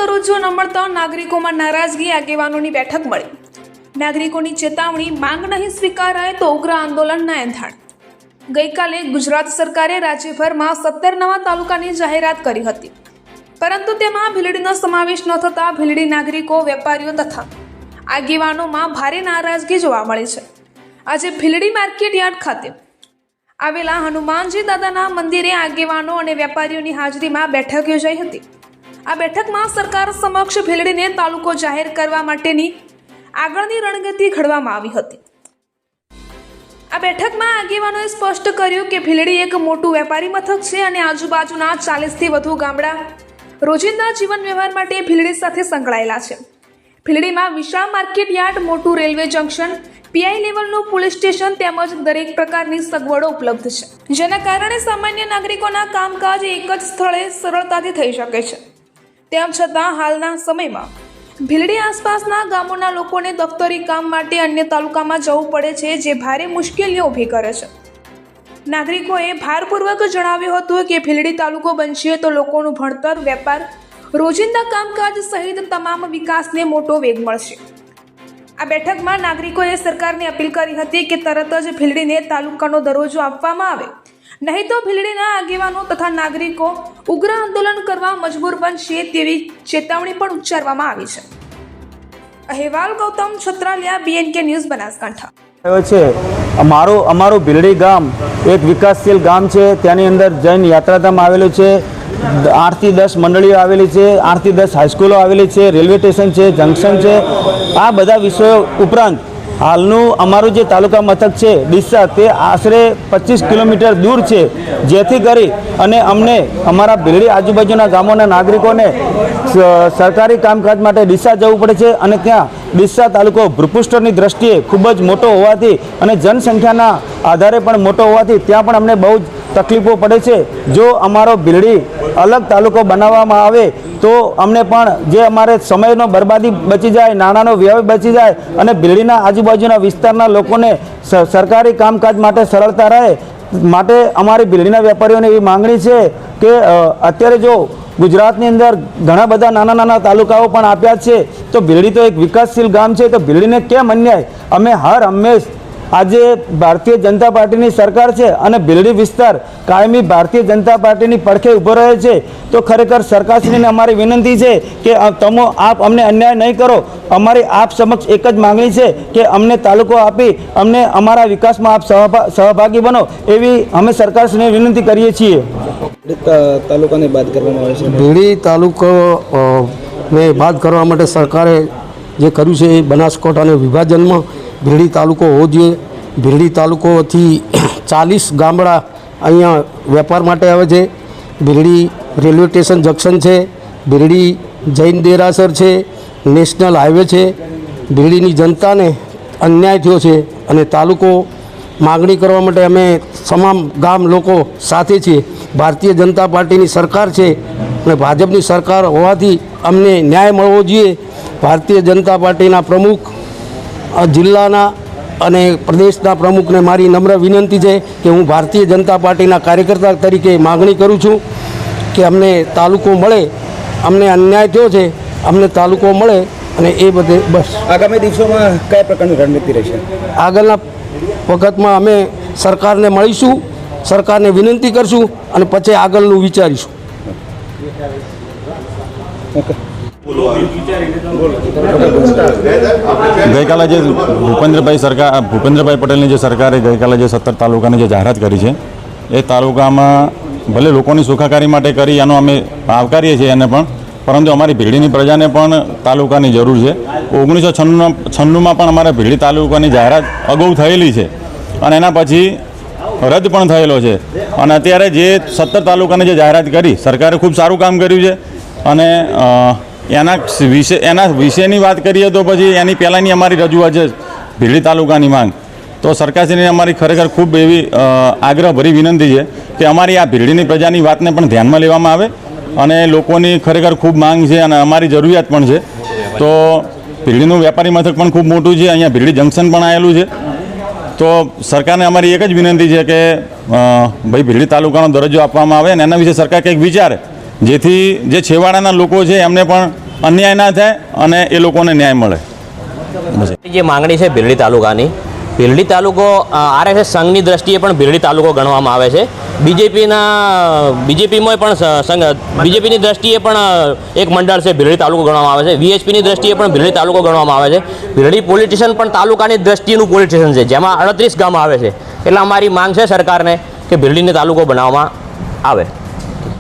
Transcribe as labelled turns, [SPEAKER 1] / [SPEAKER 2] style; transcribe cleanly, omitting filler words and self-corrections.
[SPEAKER 1] દરજ્જો ન મળતા નાગરિકોમાં નારાજગી, આગેવાનોની બેઠક મળી। નાગરિકોની ચેતવણી, માંગ નહીં સ્વીકારાય તો ઉગ્ર આંદોલનના એંધાણ। ગઈકાલે ગુજરાત સરકારે રાજ્યભરમાં 17 નવા તાલુકાની જાહેરાત કરી હતી, પરંતુ તેમાં ભીલડીનો સમાવેશ ન થતા ભીલડી નાગરિકો, વેપારીઓ તથા આગેવાનોમાં ભારે નારાજગી જોવા મળી છે। આજે ભીલડી માર્કેટ યાર્ડ ખાતે આવેલા હનુમાનજી દાદાના મંદિરે આગેવાનો અને વેપારીઓની હાજરીમાં બેઠક યોજાઈ હતી। આ બેઠકમાં સરકાર સમક્ષ ભીલડીને તાલુકો જાહેર કરવા માટેની આગળની રણનીતિ ઘડવામાં આવી હતી। આ બેઠકમાં આગેવાનોએ સ્પષ્ટ કર્યું કે ભીલડી એક મોટું વેપારી મથક છે અને આજુબાજુના 40થી વધુ ગામડા રોજિંદા જીવન વ્યવહાર માટે ભીલડી સાથે સંકળાયેલા છે। ભીલડીમાં વિશાળ માર્કેટ યાર્ડ, મોટું રેલવે જંકશન, પીઆઈ લેવલનું પોલીસ સ્ટેશન તેમજ દરેક પ્રકારની સગવડો ઉપલબ્ધ છે, જેના કારણે સામાન્ય નાગરિકોના કામકાજ એક જ સ્થળે સરળતાથી થઈ શકે છે। તેમ છતાં હાલના સમયમાં ભીલડી આસપાસના ગામોના લોકોને દફતરી કામ માટે અન્ય તાલુકામાં જવું પડે છે, જે ભારે મુશ્કેલીઓ ઊભી કરે છે। નાગરિકોએ ભારપૂર્વક જણાવ્યું હતું કે ભીલડી તાલુકો બનશે તો લોકોનું ભણતર, વેપાર, રોજિંદા કામકાજ સહિત તમામ વિકાસને મોટો વેગ મળશે। આ બેઠકમાં નાગરિકોએ સરકારને અપીલ કરી હતી કે તરત જ ભીલડીને તાલુકાનો દરજ્જો આપવામાં આવે, નહીં તો ભીલડીના આગેવાનો તથા નાગરિકો ઉગ્ર આંદોલન કરવા મજબૂર બનશે તેવી ચેતવણી પણ ઉચ્ચારવામાં આવી છે। અહેવાલ ગૌતમ છત્રાલિયા, BNK ન્યૂઝ, બનાસકાંઠા।
[SPEAKER 2] અમારું ભીલડી ગામ એક વિકાસશીલ ગામ છે। ત્યાંની અંદર જૈન યાત્રાધામ આવેલું છે, 8 થી 10 મંડળીઓ આવેલી છે, 8 થી 10 હાઈસ્કૂલો આવેલી છે, રેલવે સ્ટેશન છે, જંકશન છે। આ બધા વિષયો ઉપરાંત હાલનું અમારું જે તાલુકા મથક છે ડીસા, તે આશરે 25 કિલોમીટર દૂર છે, જેથી કરી અને અમને અમારા ભીલડી આજુબાજુના ગામોના નાગરિકોને સરકારી કામકાજ માટે ડીસા જવું પડે છે અને ત્યાં ડીસા તાલુકો ભૂપૃષ્ઠની દ્રષ્ટિએ ખૂબ જ મોટો હોવાથી અને જનસંખ્યાના આધારે પણ મોટો હોવાથી ત્યાં પણ અમને બહુ જ તકલીફો પડે છે। જો અમારો ભીલડી અલગ તાલુકો બનાવવામાં આવે તો અમને પણ જે અમારે સમયનો બરબાદી બચી જાય, નાણાંનો વ્યય બચી જાય અને ભીલડીના આજુબાજુના વિસ્તારના લોકોને સરકારી કામકાજ માટે સરળતા રહે માટે અમારી ભીલડીના વેપારીઓને એવી માંગણી છે કે અત્યારે જો ગુજરાતની અંદર ઘણા બધા નાના નાના તાલુકાઓ પણ આપ્યા છે, તો ભીલડી તો એક વિકાસશીલ ગામ છે, તો ભીલડીને કેમ અન્યાય? અમે હર હંમેશ આજે ભારતીય જનતા પાર્ટીની સરકાર છે અને ભીલડી વિસ્તાર કાયમી ભારતીય જનતા પાર્ટીની પડખે ઊભો રહે છે। તો ખરેખર સરકારશ્રીને અમારી વિનંતી છે કે આપ અમને અન્યાય નહીં કરો। અમારી આપ સમક્ષ એક જ માંગણી છે કે અમને તાલુકો આપી અમને અમારા વિકાસમાં આપ સહભાગી બનો, એવી અમે સરકારશ્રીને વિનંતી કરીએ છીએ।
[SPEAKER 3] તાલુકાને બાદ કરવામાં આવે છે।
[SPEAKER 4] ભીલડી તાલુકાને બાદ કરવા માટે સરકારે જે કર્યું છે એ બનાસકાંઠાના વિભાજનમાં ભીલડી તાલુકો હોવો જોઈએ। ભીલડી તાલુકોથી 40 ગામડા અહીંયા વેપાર માટે આવે છે। ભીલડી રેલવે સ્ટેશન જંકશન છે, ભીલડી જૈન દેરાસર છે, નેશનલ હાઈવે છે। ભીલડીની જનતાને અન્યાય થયો છે અને તાલુકો માગણી કરવા માટે અમે તમામ ગામ લોકો સાથે છીએ। ભારતીય જનતા પાર્ટીની સરકાર છે અને ભાજપની સરકાર હોવાથી અમને ન્યાય મળવો જોઈએ। ભારતીય જનતા પાર્ટીના પ્રમુખ, જિલ્લાના અને પ્રદેશના પ્રમુખને મારી નમ્ર વિનંતી છે કે હું ભારતીય જનતા પાર્ટીના કાર્યકર્તા તરીકે માગણી કરું છું કે અમને તાલુકો મળે। અમને અન્યાય થયો છે, અમને તાલુકો મળે અને એ બધે બસ।
[SPEAKER 3] આગામી દિવસોમાં કયા પ્રકારની રણનીતિ રહેશે?
[SPEAKER 4] આગળના વખતમાં અમે સરકારને મળીશું, સરકારને વિનંતી કરશું અને પછી આગળનું વિચારીશું।
[SPEAKER 5] ગઈકાલે જે ભૂપેન્દ્રભાઈ પટેલની જે સરકારે ગઈકાલે જે 17 તાલુકાની જે જાહેરાત કરી છે, એ તાલુકામાં ભલે લોકોની સુખાકારી માટે કરી, એનો અમે આવકારીએ છીએ એને પણ, પરંતુ અમારી ભીલડીની પ્રજાને પણ તાલુકાની જરૂર છે। 1996માં પણ અમારા ભીલડી તાલુકાની જાહેરાત અગાઉ થયેલી છે અને એના પછી રદ પણ થયેલો છે અને અત્યારે જે 17 તાલુકાની જે જાહેરાત કરી, સરકારે ખૂબ સારું કામ કર્યું છે અને એના વિશેની વાત કરીએ તો પછી એની પહેલાંની અમારી રજૂઆત છે ભીલડી તાલુકાની માંગ, તો સરકારશ્રીને અમારી ખરેખર ખૂબ એવી આગ્રહભરી વિનંતી છે કે અમારી આ ભીલડીની પ્રજાની વાતને પણ ધ્યાનમાં લેવામાં આવે અને લોકોની ખરેખર ખૂબ માંગ છે અને અમારી જરૂરિયાત પણ છે। તો ભીલડીનું વેપારી મથક પણ ખૂબ મોટું છે, અહીંયા ભીલડી જંકશન પણ આવેલું છે। તો સરકારને અમારી એક જ વિનંતી છે કે ભાઈ ભીલડી તાલુકાનો દરજ્જો આપવામાં આવે અને એના વિશે સરકાર કંઈક વિચારે, જેથી જે છેવાડાના લોકો છે એમને પણ અન્યાય ના થાય અને એ લોકોને ન્યાય મળે.
[SPEAKER 6] જે માંગણી છે ભીલડી તાલુકાની, ભીલડી તાલુકો આરએસએસ સંઘની દ્રષ્ટિએ પણ ભીલડી તાલુકો ગણવામાં આવે છે. બીજેપીમાં પણ બીજેપીની દ્રષ્ટિએ પણ એક મંડળ છે ભીલડી તાલુકો ગણવામાં આવે છે. વીએચપીની દ્રષ્ટિએ પણ ભીલડી તાલુકો ગણવામાં આવે છે. ભીલડી પોલીસ સ્ટેશન પણ તાલુકાની દ્રષ્ટિનું પોલીસ સ્ટેશન છે, જેમાં 38 ગામ આવે છે. એટલે અમારી માંગ છે સરકારને કે ભીલડીને તાલુકો બનાવવામાં આવે.